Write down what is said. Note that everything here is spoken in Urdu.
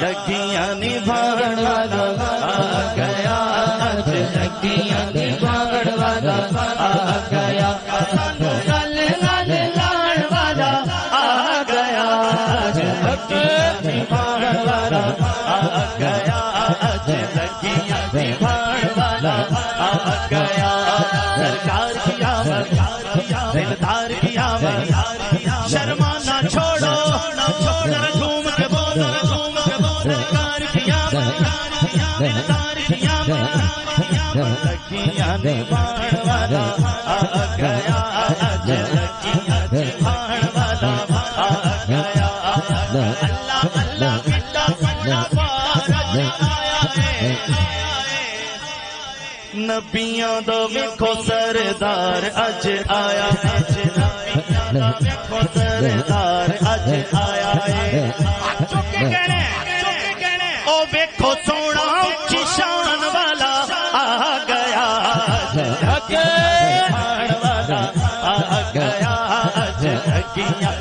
لگیاں نبھاڑ والا آ گیا لگیاں نبھاڑ والا آ گیا سانو گل گل لاڑ والا آ گیا لگیاں نبھاڑ والا آ گیا لگیاں نبھاڑ والا آ گیا سرکار کی آمد دلدار کی آمد شرمانا چھوڑو چھوڑ جھوم کے بولو سرکار کی آمد دلدار کی آمد لگیاں نبھاڑ والا آ گیا لگیاں نبھاڑ والا آ گیا اللہ اللہ کتا پنڈا فارج آیا ہے نبیاں دا ویکھو سردار اج آیا نبیاں دا ویکھو سردار اج آیا ہے چک کے کہنے او ویکھو سونا اونچی شان والا آ گیا نبھاڑ والا آ گیا لگیاں